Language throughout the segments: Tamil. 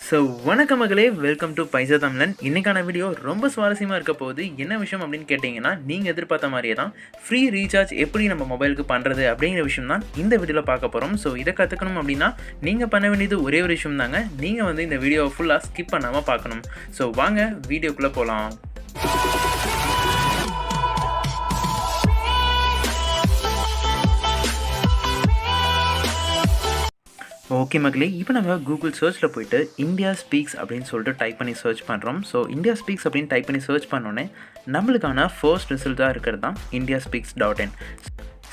ஸோ வணக்கம் மகளே, வெல்கம் டு பைசா தமிழன். இன்றைக்கான வீடியோ ரொம்ப சுவாரஸ்யமாக இருக்க போகுது. என்ன விஷயம் அப்படின்னு கேட்டிங்கன்னா, நீங்கள் எதிர்பார்த்த மாதிரியே தான் ஃப்ரீ ரீசார்ஜ் எப்படி நம்ம மொபைலுக்கு பண்ணுறது அப்படிங்கிற விஷயம் தான் இந்த வீடியோவில் பார்க்க போகிறோம். ஸோ இதை கற்றுக்கணும் அப்படின்னா நீங்கள் பண்ண வேண்டியது ஒரே ஒரு விஷயம் தாங்க. நீங்கள் வந்து இந்த வீடியோவை ஃபுல்லாக ஸ்கிப் பண்ணாமல் பார்க்கணும். ஸோ வாங்க வீடியோக்குள்ளே போகலாம். ஓகே மக்களே, இப்போ நம்ம கூகுள் சர்ச்சில் போய்ட்டு இந்தியா ஸ்பீக்ஸ் அப்படின்னு சொல்லிட்டு டைப் பண்ணி சர்ச் பண்ணுறோம். ஸோ இந்தியா ஸ்பீக்ஸ் அப்படின்னு டைப் பண்ணி சர்ச் பண்ணோன்னே நம்மளுக்கான ஃபர்ஸ்ட் ரிசல்ட்டாக இருக்கிறது தான் indiaspeaks.in.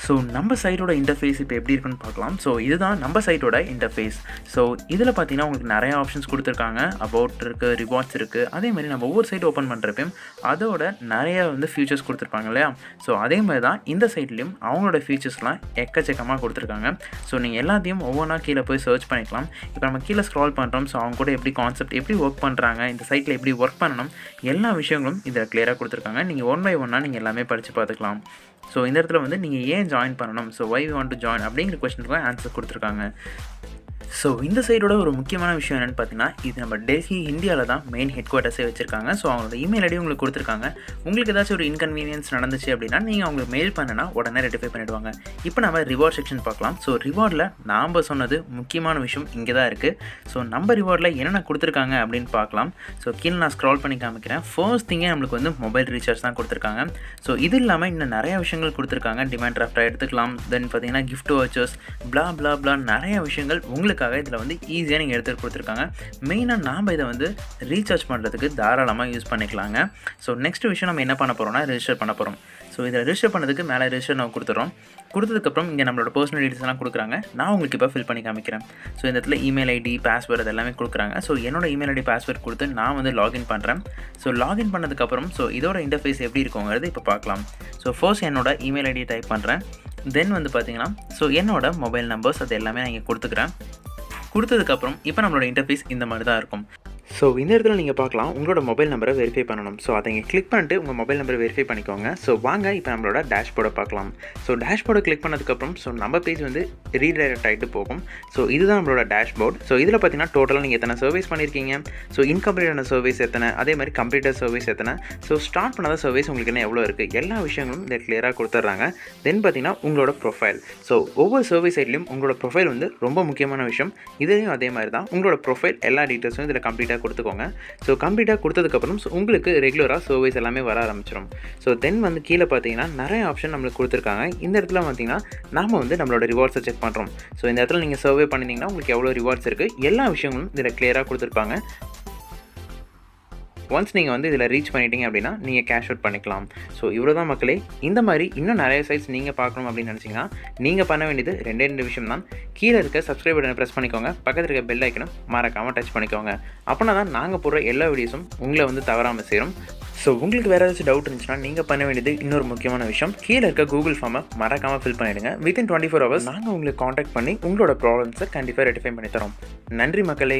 ஸோ நம்ம சைட்டோட இன்டர்ஃபேஸ் இப்போ எப்படி இருக்குன்னு பார்க்கலாம். ஸோ இதுதான் நம்ம சைட்டோட இன்டர்ஃபேஸ். ஸோ இதில் பார்த்தீங்கன்னா உங்களுக்கு நிறைய ஆப்ஷன்ஸ் கொடுத்துருக்காங்க. அபவுட் இருக்குது, ரிவார்ட்ஸ் இருக்குது. அதேமாதிரி நம்ம ஒவ்வொரு சைட் ஓப்பன் பண்ணுறப்பையும் அதோட நிறைய வந்து ஃபியூச்சர்ஸ் கொடுத்துருப்பாங்க இல்லையா. ஸோ அதே மாதிரி தான் இந்த சைட்லேயும் அவங்களோட ஃபீச்சர்ஸ்லாம் எக்கச்சக்கமாக கொடுத்துருக்காங்க. ஸோ நீங்கள் எல்லாத்தையும் ஒவ்வொன்றா கீழே போய் சர்ச் பண்ணிக்கலாம். இப்போ நம்ம கீழே ஸ்க்ரால் பண்ணுறோம். ஸோ அவங்க கூட எப்படி கான்செப்ட் எப்படி ஒர்க் பண்ணுறாங்க, இந்த சைட்டில் எப்படி ஒர்க் பண்ணணும், எல்லா விஷயங்களும் இதில் கிளியராக கொடுத்துருக்காங்க. நீங்கள் ஒன் பை ஒன்னாக நீங்கள் எல்லாமே படித்து பார்த்துக்கலாம். ஸோ இந்த இடத்துல வந்து நீங்கள் ஏன் ஜாயின் பண்ணணும், so why you want to join அப்படிங்கிற கொஸ்டினுக்கு ஆன்சர் கொடுத்துருக்காங்க. ஸோ இந்த சைடோட ஒரு முக்கியமான விஷயம் என்னென்னு பார்த்தீங்கன்னா, இது நம்ம டெல்லி இந்தியாவில் தான் மெயின் ஹெட் குவார்ட்டர்ஸே வச்சுருக்காங்க. ஸோ அவங்களோட இமெயில் ஐடி உங்களுக்கு கொடுத்துருக்காங்க. உங்களுக்கு ஏதாச்சும் ஒரு இன்கன்வீனியன்ஸ் நடந்துச்சு அப்படின்னா நீங்கள் அவங்களுக்கு மெயில் பண்ணினா உடனே ரெட்டிஃபை பண்ணிவிடுவாங்க. இப்போ நம்ம ரிவார்ட் செக்ஷன் பார்க்கலாம். ஸோ ரிவார்டில் நாம் சொன்னது முக்கியமான விஷயம் இங்கே தான் இருக்குது. ஸோ நம்ம ரிவார்டில் என்னென்ன கொடுத்துருக்காங்க அப்படின்னு பார்க்கலாம். ஸோ கீழே நான் ஸ்க்ரால் பண்ணி காமிக்கிறேன். ஃபர்ஸ்ட் திங்கே நம்மளுக்கு வந்து மொபைல் ரீசார்ஜ் தான் கொடுத்துருக்காங்க. ஸோ இது இல்லாமல் இன்னும் நிறைய விஷயங்கள் கொடுத்துருக்காங்க. டிமாண்ட் டிராஃப்டாக எடுத்துக்கலாம். தென் பார்த்தீங்கன்னா கிஃப்ட் வச்சர்ஸ், பிளா நிறைய விஷயங்கள் உங்களுக்கு இதில் வந்து ஈஸியாக நீங்கள் எடுத்து கொடுத்துருக்காங்க. மெயினாக நாம் இதை வந்து ரீசார்ஜ் பண்ணுறதுக்கு தாராளமாக யூஸ் பண்ணிக்கலாங்க. ஸோ நெக்ஸ்ட் விஷயம் நம்ம என்ன பண்ண போகிறோம்னா ரெஜிஸ்டர் பண்ண போகிறோம். ஸோ இதை ரெஜிஸ்டர் பண்ணதுக்கு மேலே ரெஜிஸ்டர் நம்ம கொடுத்துறோம். கொடுத்ததுக்கப்புறம் இங்கே நம்மளோட பர்சனல் டீட்டெயில்ஸ் எல்லாம் கொடுக்குறாங்க. நான் உங்களுக்கு இப்போ ஃபில் பண்ணி காமிக்கிறேன். ஸோ இந்த இடத்துல இமெயில் ஐடி, பாஸ்வேர்டு அது எல்லாமே கொடுக்குறாங்க. ஸோ என்னோட இமெயில் ஐடி பாஸ்வேர்டு கொடுத்து நான் வந்து லாகின் பண்ணுறேன். ஸோ லாகின் பண்ணதுக்கப்புறம் ஸோ இதோட இன்டர்ஃபேஸ் எப்படி இருக்குங்கிறது இப்போ பார்க்கலாம். ஸோ ஃபர்ஸ்ட் என்னோட இமெயில் ஐடி டைப் பண்ணுறேன். தென் வந்து பார்த்தீங்கன்னா ஸோ என்னோட மொபைல் நம்பர்ஸ் அது எல்லாமே நான் இங்கே கொடுத்துக்கிறேன். கொடுத்ததுக்கப்புறம் இப்போ நம்மளோட இன்டர்ஃபேஸ் இந்த மாதிரி தான் இருக்கும். ஸோ இந்த இடத்துல நீங்கள் பார்க்கலாம் உங்களோட மொபைல் நம்பரை வெரிஃபை பண்ணணும். ஸோ அதை இங்கே கிளிக் பண்ணிட்டு உங்கள் மொபைல் நம்பரை வெரிஃபை பண்ணிக்கோங்க. ஸோ வாங்க இப்போ நம்மளோட டேஷ்போர்டை பார்க்கலாம். ஸோ டேஷ்போர்டை கிளிக் பண்ணதுக்கப்புறம் ஸோ நம்ம பேஜ் வந்து ரீடைரக்ட் ஆகிட்டு போகும். ஸோ இதுதான் நம்மளோட டேஷ்போர்ட். ஸோ இதில் பார்த்தீங்கன்னா டோட்டலாக நீங்கள் எத்தனை சர்வீஸ் பண்ணியிருக்கீங்க, ஸோ இன்கம்ப்ளீட்டான சர்வீஸ் எத்தனை, அதே மாதிரி கம்ப்ளீட்டட் சர்வீஸ் எத்தனை, ஸோ ஸ்டார்ட் பண்ணாத சர்வீஸ் உங்களுக்கு என்ன எவ்வளோ இருக்குது, எல்லா விஷயங்களும் இதை கிளியராக கொடுத்துட்றாங்க. தென் பார்த்தீங்கன்னா உங்களோட ப்ரொஃபைல். ஸோ ஒவ்வொரு சர்வீஸ் சைட்லையும் உங்களோட ப்ரொஃபைல் வந்து ரொம்ப முக்கியமான விஷயம். இதையும் அதே மாதிரி தான் உங்களோட ப்ரொஃபைல் எல்லா டீட்டெயில்ஸும் இதில் கம்ப்ளீட்டாக கொடுத்துக்கோங்க. ஸோ கம்ப்ளீட்டாக கொடுத்ததுக்கப்புறம் உங்களுக்கு ரெகுலராக சர்வீஸ் எல்லாமே வர ஆரம்பிச்சிடும். ஸோ தென் வந்து கீழே பார்த்தீங்கன்னா நிறைய ஆப்ஷன் நம்மளுக்கு கொடுத்துருக்காங்க. இந்த இடத்துல பார்த்தீங்கன்னா நாம் வந்து நம்மளோட ரிவார்ட்ஸை செக் பண்ணுறோம். ஸோ இந்த இடத்துல நீங்கள் சர்வே பண்ணிங்கன்னா உங்களுக்கு எவ்வளோ ரிவார்ட்ஸ் இருக்குது, எல்லா விஷயங்களும் இதில் கிளியராக கொடுத்துருப்பாங்க. ஒன்ஸ் நீங்கள் வந்து இதில் ரீச் பண்ணிட்டீங்க அப்படின்னா நீங்கள் கேஷ் அவுட் பண்ணிக்கலாம். ஸோ இவ்வளோ தான் மக்களே. இந்த மாதிரி இன்னும் நிறைய சைட்ஸ் நீங்கள் பார்க்கணும் அப்படின்னு நினச்சிங்கன்னா நீங்கள் பண்ண வேண்டியது ரெண்டு விஷயம் தான். கீழே இருக்க சப்ஸ்கிரைப் பட்டனை ப்ரெஸ் பண்ணிக்கோங்க. பக்கத்தில் இருக்க பெல் ஐக்கனும் மறக்காமல் டச் பண்ணிக்கோங்க. அப்படின்னா தான் நாங்கள் போடுற எல்லா வீடியோஸும் உங்களை வந்து தவறாமல் சேரும். ஸோ உங்களுக்கு வேறு ஏதாச்சும் டவுட் இருந்துச்சுன்னா நீங்கள் பண்ண வேண்டியது இன்னொரு முக்கியமான விஷயம், கீழே இருக்க கூகுள் ஃபார்மை மறக்காமல் ஃபில் பண்ணிவிடுங்க. வித்தின் 24 hours நாங்கள் உங்களுக்கு காண்டாக்ட் பண்ணி உங்களோட ப்ராப்ளம்ஸை கண்டிப்பாக ரெட்டிஃபை பண்ணி தரோம். நன்றி மக்களே.